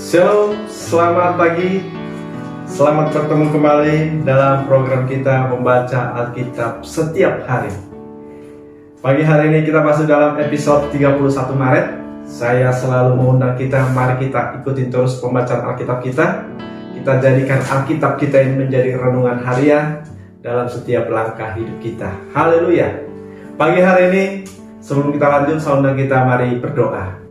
Shalom, selamat pagi. Selamat bertemu kembali dalam program kita membaca Alkitab setiap hari. Pagi hari ini kita masuk dalam episode 31 Maret. Saya selalu mengundang kita, mari kita ikutin terus pembacaan Alkitab kita. Kita jadikan Alkitab kita ini menjadi renungan harian dalam setiap langkah hidup kita. Haleluya. Pagi hari ini, sebelum kita lanjut, saya undang kita mari berdoa.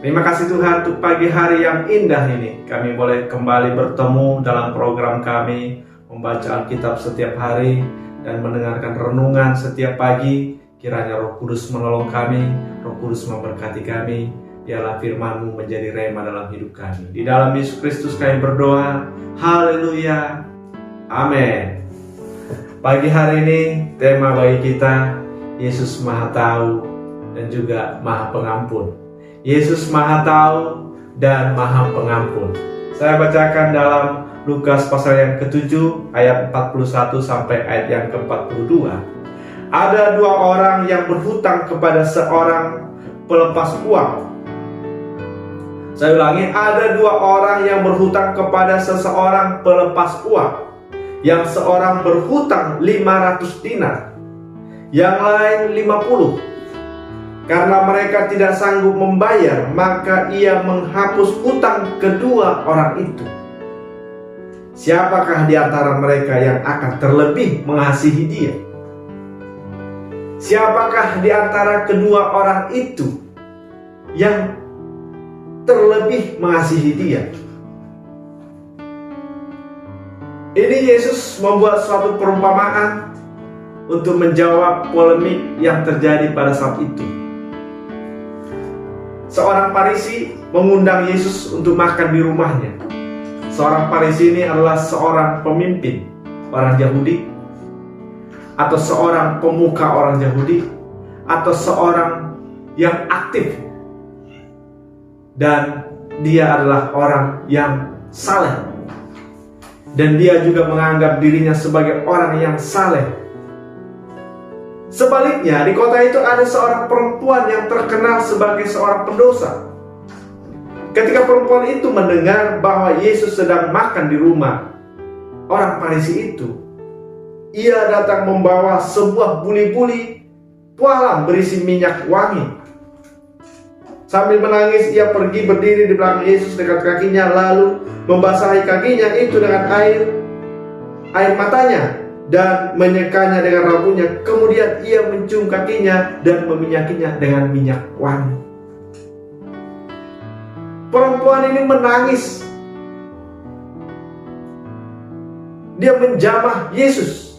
Terima kasih Tuhan untuk pagi hari yang indah ini. Kami boleh kembali bertemu dalam program kami membaca Alkitab setiap hari dan mendengarkan renungan setiap pagi. Kiranya Roh Kudus menolong kami, Roh Kudus memberkati kami. Biarlah firman-Mu menjadi rema dalam hidup kami. Di dalam Yesus Kristus kami berdoa. Haleluya. Amin. Pagi hari ini tema bagi kita, Yesus Maha Tahu dan juga Maha Pengampun. Yesus Maha Tahu dan Maha Pengampun. Saya bacakan dalam Lukas pasal yang ke-7 ayat 41 sampai ayat yang ke-42. Ada dua orang yang berhutang kepada seorang pelepas uang. Saya ulangi, ada dua orang yang berhutang kepada seseorang pelepas uang. Yang seorang berhutang 500 dinar, yang lain 50. Karena mereka tidak sanggup membayar, maka ia menghapus hutang kedua orang itu. Siapakah di antara mereka yang akan terlebih mengasihi dia? Siapakah di antara kedua orang itu yang terlebih mengasihi dia? Ini Yesus membuat suatu perumpamaan untuk menjawab polemik yang terjadi pada saat itu. Seorang Farisi mengundang Yesus untuk makan di rumahnya. Seorang Farisi ini adalah seorang pemimpin orang Yahudi, atau seorang pemuka orang Yahudi, atau seorang yang aktif. Dan dia adalah orang yang saleh. Dan dia juga menganggap dirinya sebagai orang yang saleh. Sebaliknya, di kota itu ada seorang perempuan yang terkenal sebagai seorang pendosa. Ketika perempuan itu mendengar bahwa Yesus sedang makan di rumah orang Farisi itu, ia datang membawa sebuah buli-buli pualam berisi minyak wangi. Sambil menangis, ia pergi berdiri di belakang Yesus dekat kakinya, lalu membasahi kakinya itu dengan air matanya dan menyekanya dengan rambutnya. Kemudian ia mencium kakinya dan meminyakinya dengan minyak wangi. Perempuan ini menangis. Dia menjamah Yesus.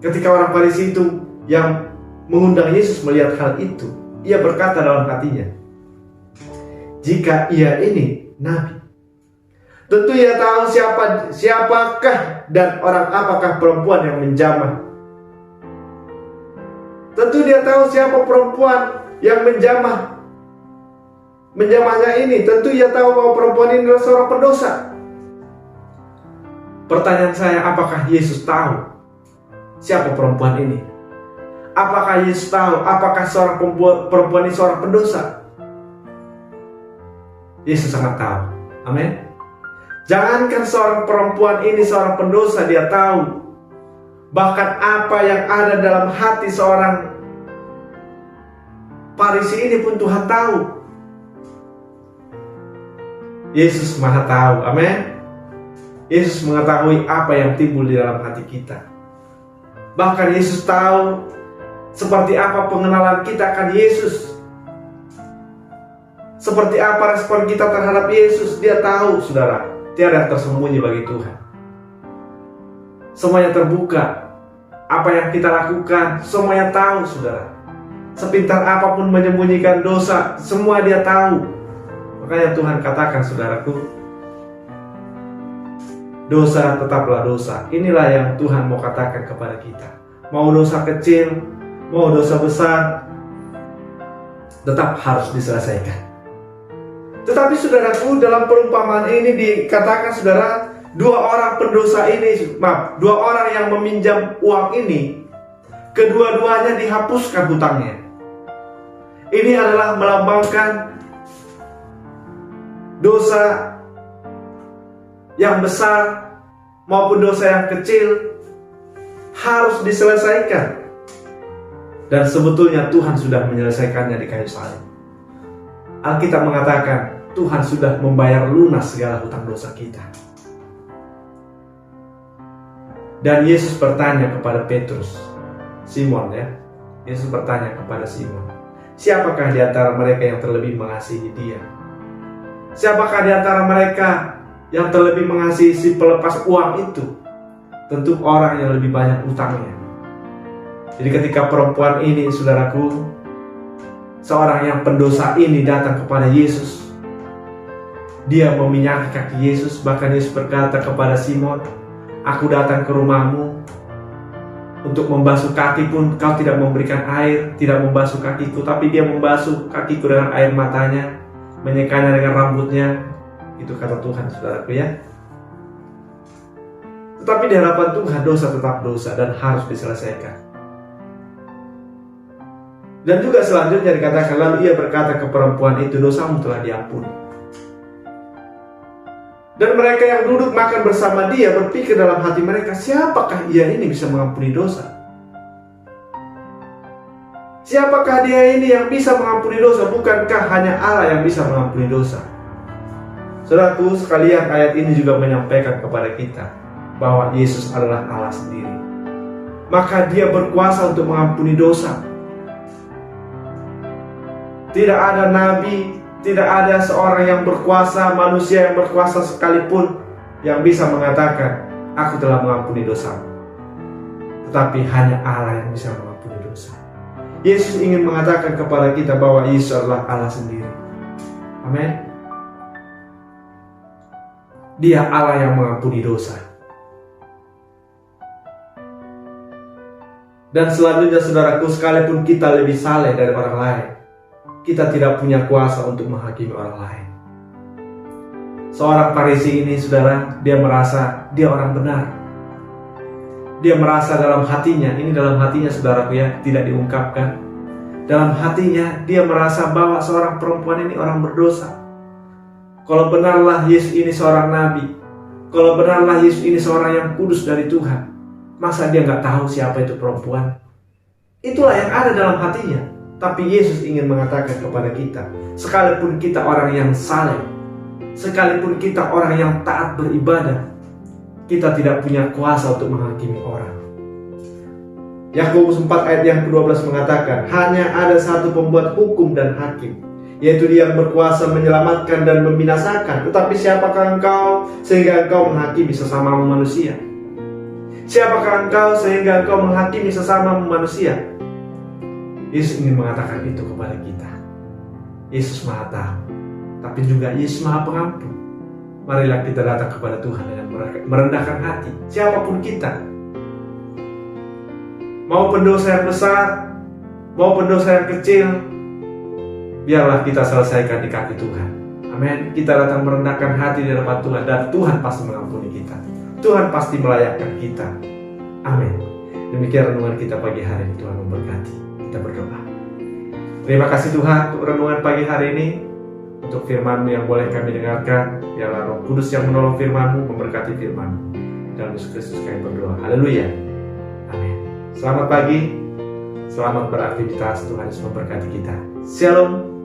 Ketika orang Farisi itu yang mengundang Yesus melihat hal itu, ia berkata dalam hatinya, jika ia ini nabi, tentu ia tahu siapakah dan orang apakah perempuan yang menjamah. Tentu dia tahu siapa perempuan yang menjamahnya ini. Tentu ia tahu bahwa perempuan ini adalah seorang pendosa. Pertanyaan saya, apakah Yesus tahu siapa perempuan ini? Apakah Yesus tahu apakah seorang perempuan ini seorang pendosa? Yesus sangat tahu. Amin. Jangankan seorang perempuan ini seorang pendosa, dia tahu. Bahkan apa yang ada dalam hati seorang Farisi ini pun Tuhan tahu. Yesus Maha tahu. Amin. Yesus mengetahui apa yang timbul di dalam hati kita. Bahkan Yesus tahu seperti apa pengenalan kita akan Yesus. Seperti apa respon kita terhadap Yesus. Dia tahu, saudara. Tiada yang tersembunyi bagi Tuhan. Semuanya terbuka. Apa yang kita lakukan, semuanya tahu, saudara. Sepintar apapun menyembunyikan dosa, semua dia tahu. Makanya Tuhan katakan, saudaraku, dosa tetaplah dosa. Inilah yang Tuhan mau katakan kepada kita. Mau dosa kecil, mau dosa besar, tetap harus diselesaikan. Tetapi saudaraku, dalam perumpamaan ini dikatakan, saudara, dua orang yang meminjam uang ini, kedua-duanya dihapuskan hutangnya. Ini adalah melambangkan dosa yang besar maupun dosa yang kecil harus diselesaikan. Dan sebetulnya Tuhan sudah menyelesaikannya di kayu salib. Alkitab mengatakan Tuhan sudah membayar lunas segala hutang dosa kita. Dan Yesus bertanya kepada Petrus, Simon ya. Yesus bertanya kepada Simon, siapakah di antara mereka yang terlebih mengasihi dia? Siapakah di antara mereka yang terlebih mengasihi si pelepas uang itu? Tentu orang yang lebih banyak utangnya. Jadi ketika perempuan ini, saudaraku, seorang yang pendosa ini datang kepada Yesus, dia meminyaki kaki Yesus. Bahkan Yesus berkata kepada Simon, aku datang ke rumahmu untuk membasuh kaki pun kau tidak memberikan air, tidak membasuh kakiku. Tapi dia membasuh kakiku dengan air matanya, menyekanya dengan rambutnya. Itu kata Tuhan, saudaraku ya. Tetapi di hadapan Tuhan dosa tetap dosa dan harus diselesaikan. Dan juga selanjutnya dikatakan, lalu ia berkata ke perempuan itu, dosamu telah diampuni. Dan mereka yang duduk makan bersama dia berpikir dalam hati mereka, siapakah ia ini bisa mengampuni dosa? Siapakah dia ini yang bisa mengampuni dosa? Bukankah hanya Allah yang bisa mengampuni dosa? Saudaraku sekalian, ayat ini juga menyampaikan kepada kita bahwa Yesus adalah Allah sendiri. Maka dia berkuasa untuk mengampuni dosa. Tidak ada nabi, tidak ada seorang yang berkuasa, manusia yang berkuasa sekalipun yang bisa mengatakan, aku telah mengampuni dosa. Tetapi hanya Allah yang bisa mengampuni dosa. Yesus ingin mengatakan kepada kita bahwa Yesus adalah Allah sendiri. Amin. Dia Allah yang mengampuni dosa. Dan selanjutnya saudaraku, sekalipun kita lebih saleh dari orang lain, kita tidak punya kuasa untuk menghakimi orang lain. Seorang Farisi ini, saudara, dia merasa dia orang benar. Dia merasa dalam hatinya, ini dalam hatinya saudaraku ya, tidak diungkapkan. Dalam hatinya dia merasa bahwa seorang perempuan ini orang berdosa. Kalau benarlah Yesus ini seorang nabi, kalau benarlah Yesus ini seorang yang kudus dari Tuhan, masa dia nggak tahu siapa itu perempuan? Itulah yang ada dalam hatinya. Tapi Yesus ingin mengatakan kepada kita, sekalipun kita orang yang saleh, sekalipun kita orang yang taat beribadah, kita tidak punya kuasa untuk menghakimi orang. Yakobus 4 ayat yang ke-12 mengatakan, hanya ada satu pembuat hukum dan hakim, yaitu dia yang berkuasa menyelamatkan dan membinasakan. Tetapi siapakah engkau sehingga engkau menghakimi sesamamu manusia? Siapakah engkau sehingga engkau menghakimi sesamamu manusia? Yesus ingin mengatakan itu kepada kita. Yesus Maha Tahu, tapi juga Yesus Maha Pengampun. Marilah kita datang kepada Tuhan dengan merendahkan hati, siapapun kita. Mau pendosa yang besar, mau pendosa yang kecil, biarlah kita selesaikan di kaki Tuhan. Amin. Kita datang merendahkan hati di hadapan Tuhan, dan Tuhan pasti mengampuni kita. Tuhan pasti melayakkan kita. Amin. Demikian renungan kita pagi hari ini. Tuhan memberkati. Kita berdoa. Terima kasih Tuhan untuk renungan pagi hari ini, untuk firman-Mu yang boleh kami dengarkan. Biarlah Roh Kudus yang menolong firman-Mu, memberkati firman-Mu. Dalam Yesus Kristus kami berdoa. Haleluya. Amin. Selamat pagi. Selamat beraktivitas. Tuhan Yesus memberkati kita. Shalom.